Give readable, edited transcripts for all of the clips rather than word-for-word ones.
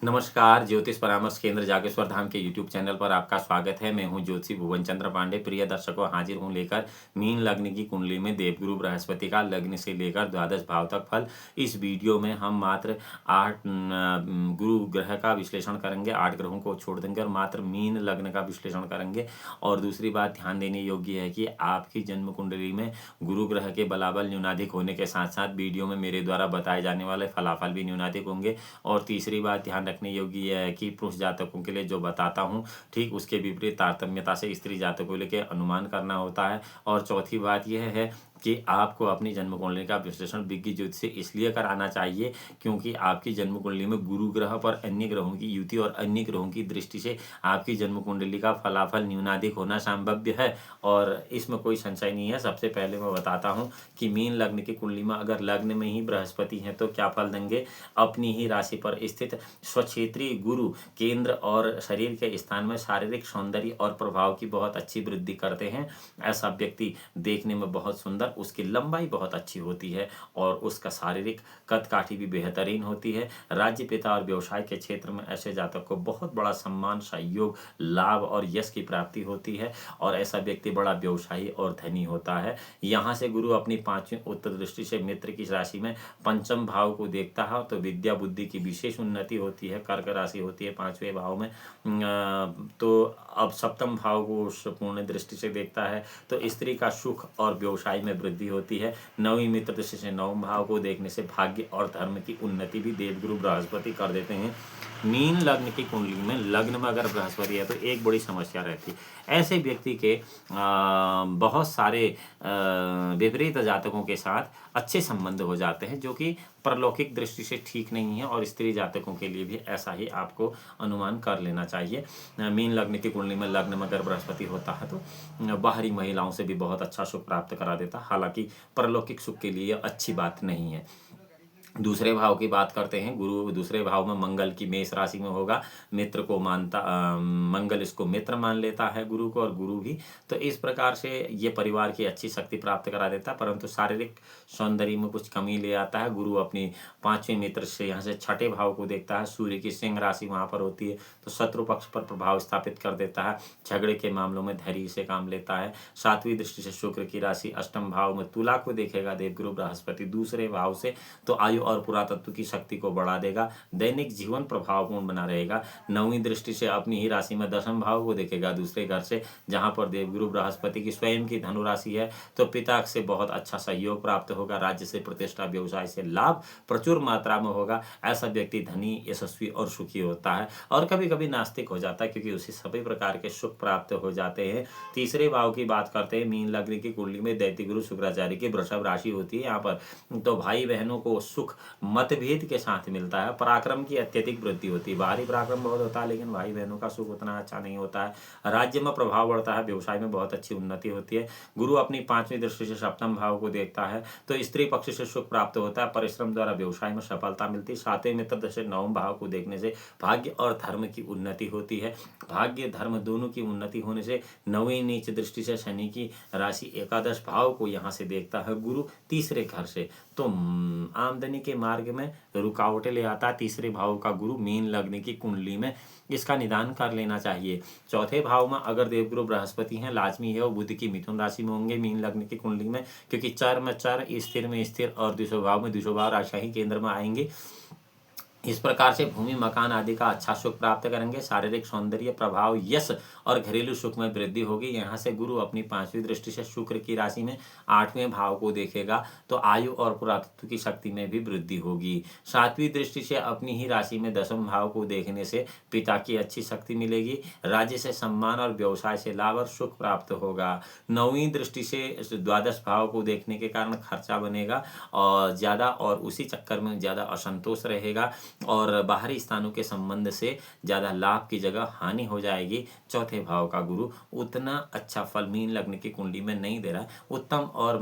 नमस्कार, ज्योतिष परामर्श केंद्र जागेश्वर धाम के यूट्यूब चैनल पर आपका स्वागत है। मैं हूं ज्योतिषी भुवन चंद्र पांडे। प्रिय दर्शकों, हाजिर हूं लेकर मीन लग्न की कुंडली में देवगुरु बृहस्पति का लग्न से लेकर द्वादश भाव तक फल। इस वीडियो में हम मात्र 8 गुरु ग्रह का विश्लेषण करेंगे, 8 ग्रहों को छोड़ देंगे और मात्र मीन लग्न का विश्लेषण करेंगे। और दूसरी बात ध्यान देने योग्य है कि आपकी जन्म कुंडली में गुरु ग्रह के बलाबल न्यूनाधिक होने के साथ साथ वीडियो में मेरे द्वारा बताए जाने वाले फलाफल भी न्यूनाधिक होंगे। और तीसरी बात ध्यान रखने योग्य यह है कि पुरुष जातकों के लिए जो बताता हूँ, ठीक उसके विपरीत तारतम्यता से स्त्री जातकों को लेकर अनुमान करना होता है। और चौथी बात यह है कि आपको अपनी जन्म कुंडली का विश्लेषण विज्ञ ज्योतिष से इसलिए कराना चाहिए क्योंकि आपकी जन्म कुंडली में गुरु ग्रह पर अन्य ग्रहों की युति और अन्य ग्रहों की दृष्टि से आपकी जन्म कुंडली का फलाफल न्यूनाधिक होना संभव्य है। और इसमें कोई संशय नहीं है। सबसे पहले मैं बताता हूं कि मीन लग्न की कुंडली में अगर लग्न में ही बृहस्पति है तो क्या फल देंगे। अपनी ही राशि पर स्थित स्वक्षेत्रीय गुरु केंद्र और शरीर के स्थान में शारीरिक सौंदर्य और प्रभाव की बहुत अच्छी वृद्धि करते हैं। ऐसा व्यक्ति देखने में बहुत सुंदर, उसकी लंबाई बहुत अच्छी होती है और उसका शारीरिक कद काठी भी बेहतरीन होती है। राज्य पिता और व्यवसाय के क्षेत्र में ऐसे जातक को बहुत बड़ा सम्मान, सहयोग, लाभ और यश की प्राप्ति होती है और ऐसा व्यक्ति बड़ा व्यवसायी और धनी होता है। यहाँ से गुरु अपनी 5वीं उत्तर दृष्टि से मित्र की राशि में पंचम भाव को देखता है तो विद्या बुद्धि की विशेष उन्नति होती है। कर्क राशि होती है 5वें भाव में। तो अब सप्तम भाव को पूर्ण दृष्टि से देखता है तो स्त्री का सुख और व्यवसाय में वृद्धि होती है। 9वीं मित्र दृष्टि से 9वें भाव को देखने से भाग्य और धर्म की उन्नति भी देवगुरु बृहस्पति कर देते हैं। मीन लग्न की कुंडली में लग्न में अगर बृहस्पति है तो एक बड़ी समस्या रहती है। ऐसे व्यक्ति के बहुत सारे विपरीत जातकों के साथ अच्छे संबंध हो जाते हैं जो कि परलौकिक दृष्टि से ठीक नहीं है और स्त्री जातकों के लिए भी ऐसा ही आपको अनुमान कर लेना चाहिए। मीन लग्न की कुंडली में लग्न में अगर बृहस्पति होता है तो बाहरी महिलाओं से भी बहुत अच्छा सुख प्राप्त करा देता, हालांकि परलौकिक सुख के लिए अच्छी बात नहीं है। दूसरे भाव की बात करते हैं। गुरु दूसरे भाव में मंगल की मेष राशि में होगा। मित्र को मानता मंगल इसको मित्र मान लेता है गुरु को, और गुरु भी। तो इस प्रकार से ये परिवार की अच्छी शक्ति प्राप्त करा देता है, परंतु शारीरिक सौंदर्य में कुछ कमी ले आता है। गुरु अपनी 5वें मित्र से यहाँ से 6ठे भाव को देखता है। सूर्य की सिंह राशि वहाँ पर होती है तो शत्रु पक्ष पर प्रभाव स्थापित कर देता है। झगड़े के मामलों में धैर्य से काम लेता है। 7वीं दृष्टि से शुक्र की राशि अष्टम भाव में तुला को देखेगा देवगुरु बृहस्पति दूसरे भाव से, तो आयु और पुरातत्व की शक्ति को बढ़ा देगा। दैनिक जीवन प्रभावपूर्ण बना रहेगा। 9वीं दृष्टि से अपनी ही राशि में 10वें भाव को देखेगा दूसरे घर से, जहां पर देवगुरु बृहस्पति की स्वयं की धनु राशि है। तो पिता से बहुत अच्छा सहयोग प्राप्त होगा। राज्य से प्रतिष्ठा, व्यवसाय से लाभ प्रचुर मात्रा में होगा। ऐसा व्यक्ति धनी, यशस्वी और सुखी होता है और कभी कभी नास्तिक हो जाता है क्योंकि उसे सभी प्रकार के सुख प्राप्त हो जाते हैं। तीसरे भाव की बात करते हैं। मीन लग्न की कुंडली में दैत्य गुरु शुक्राचार्य की वृषभ राशि होती है यहाँ पर, तो भाई बहनों को सुख मतभेद के साथ मिलता है। पराक्रम की अत्यधिक वृद्धि होती है। बाहरी पराक्रम बहुत होता है लेकिन भाई बहनों का सुख उतना अच्छा नहीं होता है। राज्य में प्रभाव बढ़ता है। व्यवसाय में बहुत अच्छी उन्नति होती है। गुरु अपनी 5वीं दृष्टि से सप्तम भाव को देखता है तो स्त्री पक्ष से सुख प्राप्त होता है। परिश्रम द्वारा व्यवसाय में सफलता मिलती है। 7वें मित्र दृष्टि से 9वें भाव को देखने से भाग्य और धर्म की उन्नति होती है। भाग्य धर्म दोनों की उन्नति होने से 9वीं नीच दृष्टि से शनि की राशि एकादश भाव को यहाँ से देखता है गुरु तीसरे घर से, तो आमदनी के मार्ग में रुकावटें ले आता है। तीसरे भाव का गुरु मीन लग्न की कुंडली में, इसका निदान कर लेना चाहिए। चौथे भाव में अगर देवगुरु बृहस्पति हैं, लाजमी है वो बुध की मिथुन राशि में होंगे मीन लग्न की कुंडली में, क्योंकि चर में चर, स्थिर में स्थिर और द्विषो भाव में द्विषो भाव राजशाही केंद्र में आएंगे। इस प्रकार से भूमि, मकान आदि का अच्छा सुख प्राप्त करेंगे। शारीरिक सौंदर्य, प्रभाव, यश और घरेलू सुख में वृद्धि होगी। यहाँ से गुरु अपनी 5वीं दृष्टि से शुक्र की राशि में 8वें भाव को देखेगा तो आयु और पुरातत्व की शक्ति में भी वृद्धि होगी। 7वीं दृष्टि से अपनी ही राशि में 10वें भाव को देखने से पिता की अच्छी शक्ति मिलेगी। राज्य से सम्मान और व्यवसाय से लाभ और सुख प्राप्त होगा। 9वीं दृष्टि से द्वादश भाव को देखने के कारण खर्चा बनेगा और ज्यादा, और उसी चक्कर में ज्यादा असंतोष रहेगा और बाहरी स्थानों के संबंध से ज्यादा लाभ की जगह हानि हो जाएगी। चौथे भाव का गुरु उतना अच्छा फल मीन लग्न की कुंडली में नहीं दे रहा है। उत्तम और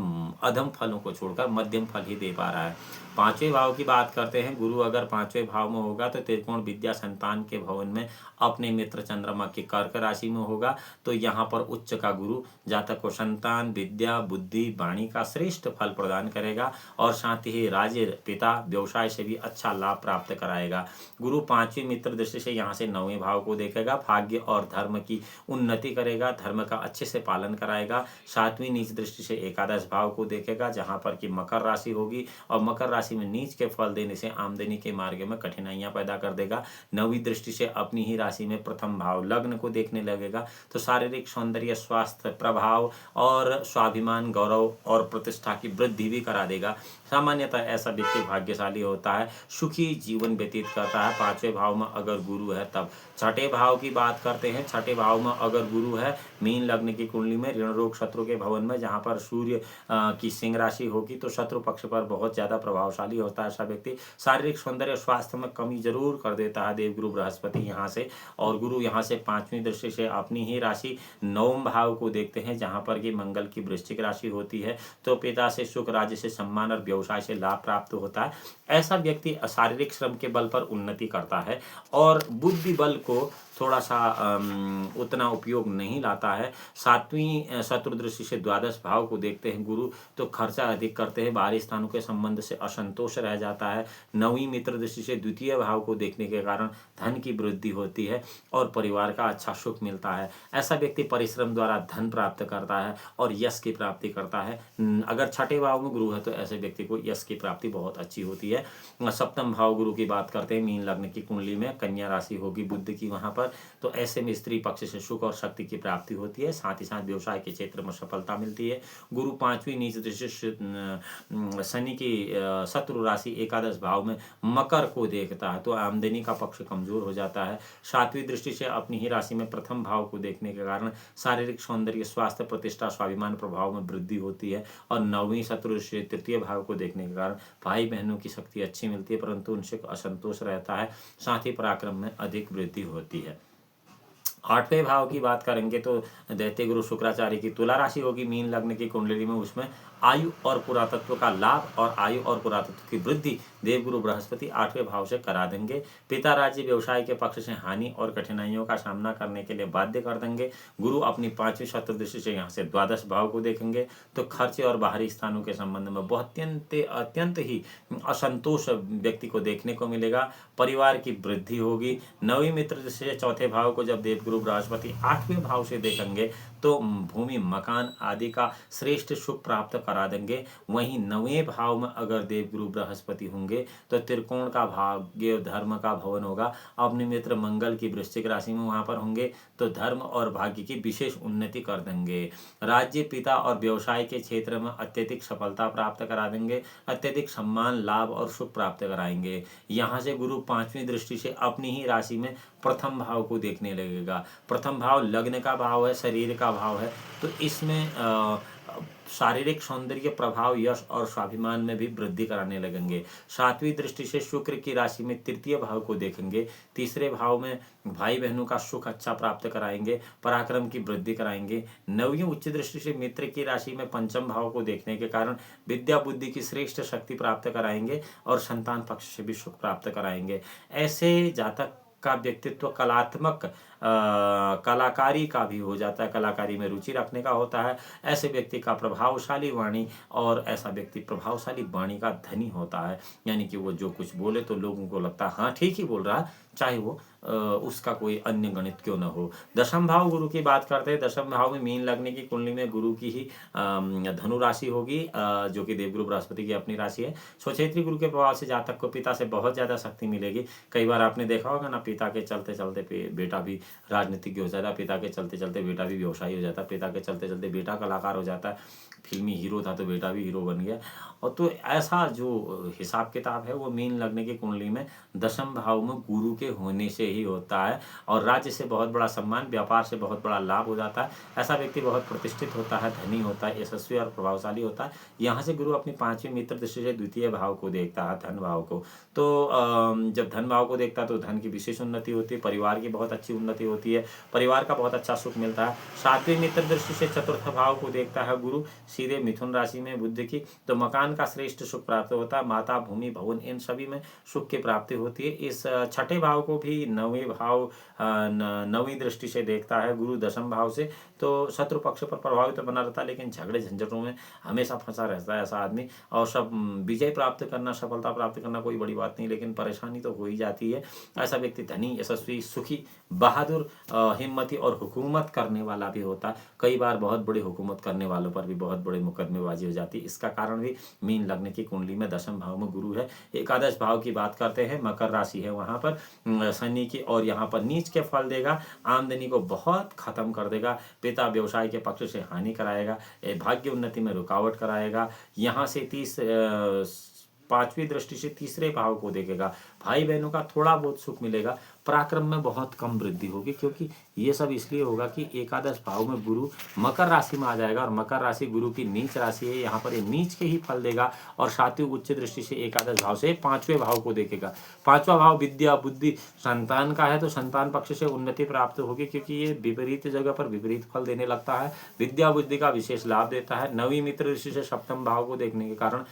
अधम फलों को छोड़कर मध्यम फल ही दे पा रहा है। 5वें भाव की बात करते हैं। गुरु अगर 5वें भाव में होगा तो त्रिकोण विद्या संतान के भवन में अपने मित्र चंद्रमा की कर्क राशि में होगा, तो यहाँ पर उच्च का गुरु जातक को संतान, विद्या, बुद्धि, वाणी का श्रेष्ठ फल प्रदान करेगा और साथ ही राज्य, पिता, व्यवसाय से भी अच्छा लाभ प्राप्त कराएगा। गुरु पांचवी मित्र दृष्टि से यहाँ से नौवें भाव को देखेगा, भाग्य और धर्म की उन्नति करेगा, धर्म का अच्छे से पालन कराएगा। सातवीं नीच दृष्टि से एकादश भाव को देखेगा, जहाँ पर कि मकर राशि होगी और मकर राशि में नीच के फल देने से आमदनी के मार्ग में कठिनाइयां पैदा कर देगा। नौवीं दृष्टि से अपनी ही राशि में प्रथम भाव लग्न को देखने लगेगा, तो शारीरिक सौंदर्य, स्वास्थ्य, प्रभाव और स्वाभिमान, गौरव और प्रतिष्ठा की वृद्धि भी करा देगा। सामान्यतः ऐसा व्यक्ति भाग्यशाली होता है, सुखी जीवन व्यतीत करता है। पांचवें भाव में अगर गुरु है तब। छठे भाव की बात करते हैं। छठे भाव में अगर गुरु है मीन लग्न की कुंडली में, ऋण रोग शत्रु के भवन में, जहाँ पर सूर्य की सिंह राशि होगी, तो शत्रु पक्ष पर बहुत ज्यादा प्रभावशाली होता है ऐसा व्यक्ति। शारीरिक सौंदर्य, स्वास्थ्य में कमी जरूर कर देता है देवगुरु बृहस्पति यहाँ से। और गुरु यहाँ से पांचवी दृष्टि से अपनी ही राशि नवम भाव को देखते हैं, जहाँ पर कि मंगल की वृश्चिक राशि होती है, तो पिता से सुख, राज्य से सम्मान और व्यवसाय से लाभ प्राप्त होता है। ऐसा व्यक्ति शारीरिक श्रम के बल पर उन्नति करता है और बुद्धि बल को थोड़ा सा उतना उपयोग नहीं लाता है। सातवीं शत्रु दृष्टि से द्वादश भाव को देखते हैं गुरु, तो खर्चा अधिक करते हैं, बाहरी स्थानों के संबंध से असंतोष रह जाता है। नवीं मित्र दृष्टि से द्वितीय भाव को देखने के कारण धन की वृद्धि होती है और परिवार का अच्छा सुख मिलता है। ऐसा व्यक्ति परिश्रम द्वारा धन प्राप्त करता है और यश की प्राप्ति करता है। अगर छठे भाव में गुरु है तो ऐसे व्यक्ति को यश की प्राप्ति बहुत अच्छी होती है। सप्तम भाव गुरु की बात करते हैं, मीन लग्न की कुंडली में कन्या राशि होगी बुध की वहां पर, तो ऐसे में स्त्री पक्ष से सुख और शक्ति की प्राप्ति होती है, साथ ही साथ व्यवसाय के क्षेत्र में सफलता मिलती है। गुरु पांचवी नीच दृष्टि शनि की शत्रु राशि एकादश भाव में मकर को देखता है, तो आमदनी का पक्ष कमजोर हो जाता है। सातवीं दृष्टि से अपनी ही राशि में प्रथम भाव को देखने के कारण शारीरिक सौंदर्य, स्वास्थ्य, प्रतिष्ठा, स्वाभिमान प्रभाव में वृद्धि होती है। और नौवीं शत्रु दृष्टि से तृतीय भाव को देखने के कारण भाई बहनों की शक्ति अच्छी मिलती है, परंतु उनसे असंतोष रहता है, साथ ही पराक्रम में अधिक वृद्धि होती है। आठवें भाव की बात करेंगे तो दैत्य गुरु शुक्राचार्य की तुला राशि होगी मीन लग्न की कुंडली में, उसमें आयु और पुरातत्व का लाभ और आयु और पुरातत्व की वृद्धि देवगुरु बृहस्पति आठवें भाव से करा देंगे। पिता राज्य व्यवसाय के पक्ष से हानि और कठिनाइयों का सामना करने के लिए बाध्य कर देंगे। गुरु अपनी पांचवी शत्रु दृष्टि से यहाँ से द्वादश भाव को देखेंगे, तो खर्चे और बाहरी स्थानों के संबंध में बहुत अत्यंत ही असंतोष व्यक्ति को देखने को मिलेगा। परिवार की वृद्धि होगी। नवीं मित्र दृष्टि से चौथे भाव को जब देवगुरु बृहस्पति आठवें भाव से देखेंगे तो भूमि, मकान आदि का श्रेष्ठ सुख प्राप्त करा देंगे। वहीं नवें भाव में अगर देवगुरु बृहस्पति होंगे तो त्रिकोण का भाग्य धर्म का भवन होगा। अपने मित्र मंगल की वृश्चिक राशि में वहां पर होंगे तो धर्म और भाग्य की विशेष उन्नति कर देंगे। राज्य, पिता और व्यवसाय के क्षेत्र में अत्यधिक सफलता प्राप्त करा देंगे, अत्यधिक सम्मान, लाभ और सुख प्राप्त कराएंगे। यहाँ से गुरु पांचवी दृष्टि से अपनी ही राशि में प्रथम भाव को देखने लगेगा। प्रथम भाव लग्न का भाव है, शरीर का भाव है, तो इसमें शारीरिक सौंदर्य, प्रभाव, यश और स्वाभिमान में भी वृद्धि कराने लगेंगे। सातवीं दृष्टि से शुक्र की राशि में तृतीय भाव को देखेंगे। तीसरे भाव में भाई बहनों का सुख अच्छा प्राप्त कराएंगे, पराक्रम की वृद्धि कराएंगे। नवीं उच्च दृष्टि से मित्र की राशि में पंचम भाव को देखने के कारण विद्या बुद्धि की श्रेष्ठ शक्ति प्राप्त कराएंगे और संतान पक्ष से भी सुख प्राप्त कराएंगे। ऐसे जातक का व्यक्तित्व कलात्मक कलाकारी का भी हो जाता है, कलाकारी में रुचि रखने का होता है। ऐसे व्यक्ति का प्रभावशाली वाणी और ऐसा व्यक्ति प्रभावशाली वाणी का धनी होता है, यानी कि वो जो कुछ बोले तो लोगों को लगता है हाँ ठीक ही बोल रहा है, चाहे वो उसका कोई अन्य गणित क्यों न हो। दशम भाव गुरु की बात करते हैं। दशम भाव में मीन लगने की कुंडली में गुरु की ही धनु राशि होगी, जो कि देवगुरु बृहस्पति की अपनी राशि है। स्वक्षेत्री गुरु के प्रभाव से जातक को पिता से बहुत ज्यादा शक्ति मिलेगी। कई बार आपने देखा होगा ना, पिता के चलते चलते बेटा भी राजनीतिज्ञ हो जाता है, पिता के चलते चलते बेटा भी व्यवसायी हो जाता है, पिता के चलते चलते बेटा कलाकार हो जाता है, फिल्मी हीरो था तो बेटा भी हीरो बन गया। और तो ऐसा जो हिसाब किताब है वो मीन लगने की कुंडली में दशम भाव में गुरु के होने से ही होता है। और राज्य से बहुत बड़ा सम्मान, व्यापार से बहुत बड़ा लाभ हो जाता है। ऐसा व्यक्ति बहुत प्रतिष्ठित होता है, धनी होता है, यशस्वी और प्रभावशाली होता है। यहाँ से गुरु अपनी पांचवी मित्र दृष्टि से द्वितीय भाव को देखता है, धन भाव को। तो जब धन भाव को देखता है तो धन की विशेष उन्नति होती है, परिवार की बहुत अच्छी उन्नति होती है, परिवार का बहुत अच्छा सुख मिलता है। सातवीं मित्र दृष्टि से चतुर्थ भाव को देखता है गुरु, सीधे मिथुन राशि में बुध की, तो मकान का श्रेष्ठ सुख प्राप्त होता है। माता, भूमि, भवन, इन सभी में सुख की प्राप्ति होती है। इस छठे भाव को भी नौवें भाव नौवीं दृष्टि से देखता है गुरु दशम भाव से, तो शत्रु पक्ष पर प्रभावित तो बना रहता है, लेकिन झगड़े झंझटों में हमेशा फंसा रहता है ऐसा आदमी। और सब विजय प्राप्त करना, सफलता प्राप्त करना कोई बड़ी बात नहीं, लेकिन परेशानी तो हो ही जाती है। ऐसा व्यक्ति धनी, यशस्वी, सुखी, बहादुर, हिम्मती और हुकूमत करने वाला भी होता है। कई बार बहुत बड़ी हुकूमत करने वालों पर भी बहुत बड़े मुकदमेबाजी हो जाती है। इसका कारण भी मीन लग्न की कुंडली में दशम भाव में गुरु है। एकादश भाव की बात करते हैं, मकर राशि है वहां पर शनि की, और यहाँ पर नीच के फल देगा, आमदनी को बहुत खत्म कर देगा, पिता व्यवसाय के पक्ष से हानि कराएगा, भाग्य उन्नति में रुकावट कराएगा। यहाँ से 5वीं दृष्टि से तीसरे भाव को देखेगा। भाई बहनों का थोड़ा बहुत सुख मिलेगा, पराक्रम में बहुत कम वृद्धि होगी, क्योंकि ये सब इसलिए होगा कि एकादश भाव में गुरु मकर राशि में आ जाएगा, और मकर राशि गुरु की नीच राशि है। यहाँ पर ये नीच के ही फल देगा, और 7वीं उच्च दृष्टि से एकादश भाव से 5वें भाव को देखेगा। 5वां भाव विद्या, बुद्धि, संतान का है, तो संतान पक्ष से उन्नति प्राप्त होगी, क्योंकि ये विपरीत जगह पर विपरीत फल देने लगता है। विद्या बुद्धि का विशेष लाभ देता है। 9वीं मित्र दृष्टि से 7म भाव को देखने के कारण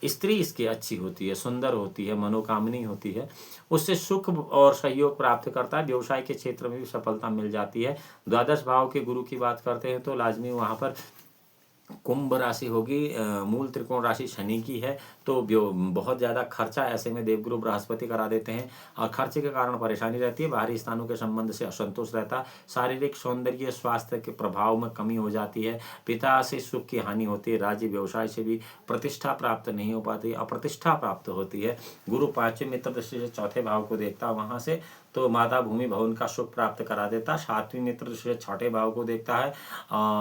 स्त्री इसकी अच्छी होती है, सुंदर होती है, मनोकामनी होती है, उससे सुख और सहयोग प्राप्त करता है। व्यवसाय के क्षेत्र में भी सफलता मिल जाती है। द्वादश भाव के गुरु की बात करते हैं तो लाजमी वहाँ पर कुंभ राशि होगी। मूल त्रिकोण राशि शनि की है, तो बहुत ज़्यादा खर्चा ऐसे में देवगुरु बृहस्पति करा देते हैं, और खर्चे के कारण परेशानी रहती है। बाहरी स्थानों के संबंध से असंतोष रहता है। शारीरिक सौंदर्य स्वास्थ्य के प्रभाव में कमी हो जाती है। पिता से सुख की हानि होती है। राज्य व्यवसाय से भी प्रतिष्ठा प्राप्त नहीं हो पाती, अप्रतिष्ठा प्राप्त होती है। गुरु 5वें मित्र दृष्टि से 4थे भाव को देखता है वहाँ से, तो माता, भूमि, भवन का सुख प्राप्त करा देता। 7वीं मित्र दृष्टि से 6ठे भाव को देखता है,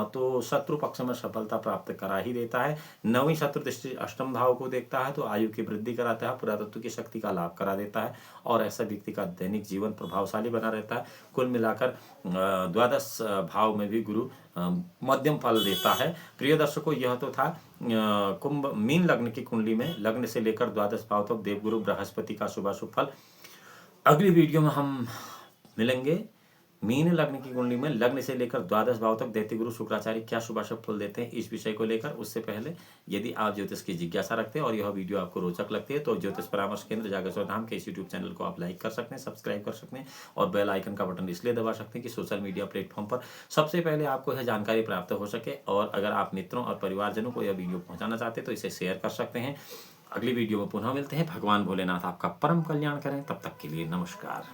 तो शत्रु पक्ष में सफलता प्राप्त करा ही देता है। 9वीं शत्रु दृष्टि 8म भाव को देखता है, तो आयु की वृद्धि कराता है, पुरातत्व की शक्ति का लाभ करा देता है, और ऐसा व्यक्ति का दैनिक जीवन प्रभावशाली बना रहता है। कुल मिलाकर द्वादश भाव में भी गुरु मध्यम फल देता है। प्रिय दर्शकों, यह तो था कुंभ मीन लग्न की कुंडली में लग्न से लेकर द्वादश भाव तक देवगुरु बृहस्पति का शुभाशुभ फल। अगली वीडियो में हम मिलेंगे। मीन लग्न की कुंडली में लग्न से लेकर द्वादश भाव तक दैत्य गुरु शुक्राचार्य क्या शुभाशुभ फल देते हैं, इस विषय को लेकर। उससे पहले यदि आप ज्योतिष की जिज्ञासा रखते हैं और यह वीडियो आपको रोचक लगती है, तो ज्योतिष परामर्श केंद्र जागेश्वर धाम के इस यूट्यूब चैनल को आप लाइक कर सकते हैं, सब्सक्राइब कर सकते हैं, और बेल आइकन का बटन इसलिए दबा सकते हैं कि सोशल मीडिया प्लेटफॉर्म पर सबसे पहले आपको यह जानकारी प्राप्त हो सके। और अगर आप मित्रों और परिवारजनों को यह वीडियो पहुंचाना चाहते हैं तो इसे शेयर कर सकते हैं। अगली वीडियो में पुनः मिलते हैं। भगवान भोलेनाथ आपका परम कल्याण करें। तब तक के लिए नमस्कार।